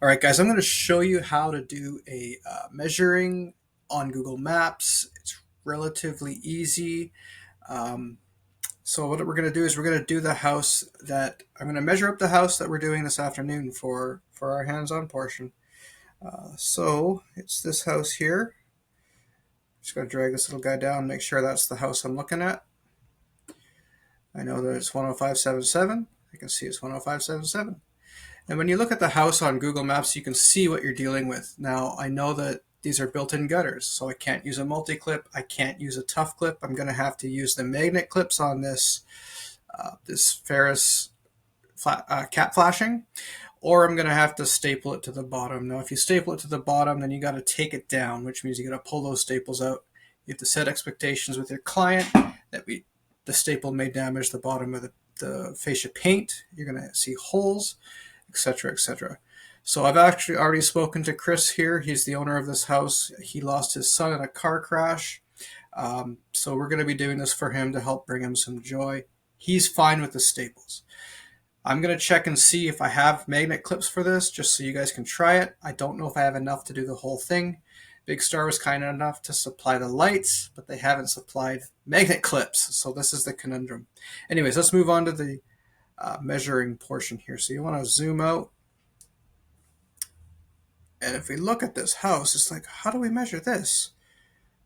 All right, guys, I'm going to show you how to do a measuring on Google Maps. It's relatively easy. Um, so what we're going to do is we're going to do the house that I'm going to measure up the house that we're doing this afternoon for our hands-on portion. So it's this house here. Just going to drag this little guy down, make sure that's the house I'm looking at. I know that it's 10577. I can see it's 10577. And when you look at the house on Google Maps, you can see what you're dealing with. Now, I know that these are built-in gutters, so I can't use a multi-clip. I can't use a tough clip. I'm going to have to use the magnet clips on this Ferris cap flashing, or I'm going to have to staple it to the bottom. Now, if you staple it to the bottom, then you got to take it down, which means you got to pull those staples out. You have to set expectations with your client that the staple may damage the bottom of the fascia paint. You're going to see holes, etc., etc. So I've actually already spoken to Chris here. He's the owner of this house. He lost his son in a car crash. So we're going to be doing this for him to help bring him some joy. He's fine with the staples. I'm going to check and see if I have magnet clips for this, just so you guys can try it. I don't know if I have enough to do the whole thing. Big Star was kind enough to supply the lights, but they haven't supplied magnet clips. So this is the conundrum. Anyways, let's move on to the measuring portion here. So you want to zoom out. And if we look at this house, it's like, how do we measure this?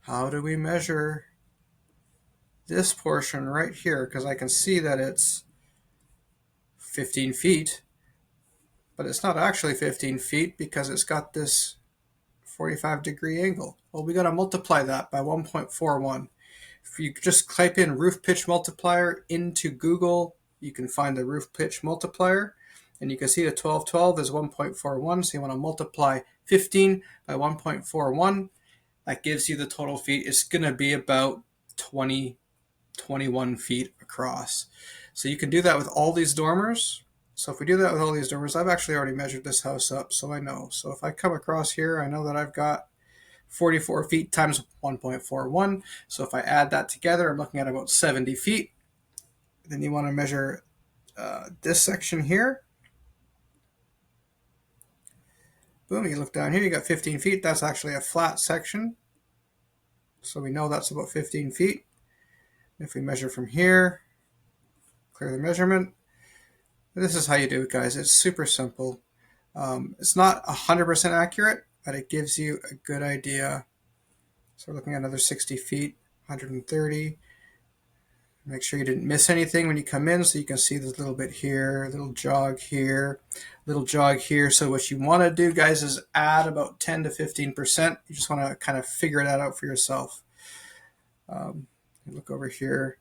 How do we measure this portion right here? Because I can see that it's 15 feet, but it's not actually 15 feet because it's got this 45-degree angle. Well, we got to multiply that by 1.41. If you just type in roof pitch multiplier into Google, you can find the roof pitch multiplier, and you can see the 1212 is 1.41. So you want to multiply 15 by 1.41. That gives you the total feet. It's going to be about 21 feet across. So you can do that with all these dormers. So if we do that with all these dormers, I've actually already measured this house up, so I know. So if I come across here, I know that I've got 44 feet times 1.41. So if I add that together, I'm looking at about 70 feet. Then you want to measure this section here. Boom, you look down here, you got 15 feet. That's actually a flat section. So we know that's about 15 feet. If we measure from here, clear the measurement. This is how you do it, guys. It's super simple. It's not 100% accurate, but it gives you a good idea. So we're looking at another 60 feet, 130. Make sure you didn't miss anything when you come in, so you can see this little bit here, a little jog here, little jog here. So what you want to do, guys, is add about 10 to 15%. You just want to kind of figure that out for yourself. Look over here,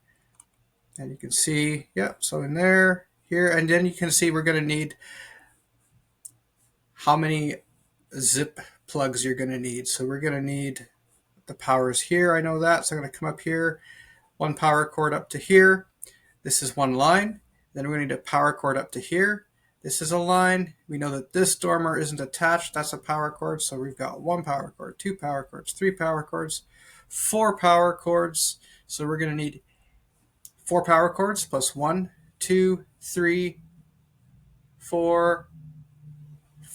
and you can see, so in there, here, and then you can see we're going to need how many zip plugs you're going to need. So we're going to need the powers here. I know that, so I'm going to come up here, one power cord up to here. This is one line. Then we're going to need a power cord up to here. This is a line. We know that this dormer isn't attached. That's a power cord. So we've got one power cord, two power cords, three power cords, four power cords. So we're going to need four power cords plus 1, 2, 3, 4,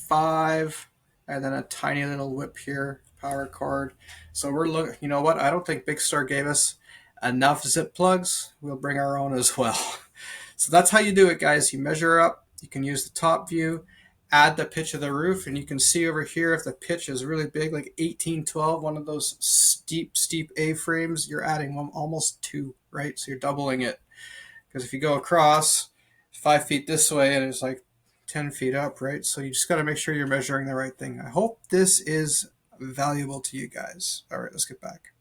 5, and then a tiny little whip here, power cord. So we're looking, you know what? I don't think Big Star gave us enough zip plugs. We'll bring our own as well. So that's how you do it, guys. You measure up. You can use the top view, add the pitch of the roof, and you can see over here if the pitch is really big, like 1812, one of those steep A-frames, you're adding almost 2, right? So you're doubling it. Because if you go across 5 feet this way and it's like 10 feet up, right? So you just got to make sure you're measuring the right thing. I hope this is valuable to you guys. All right, let's get back.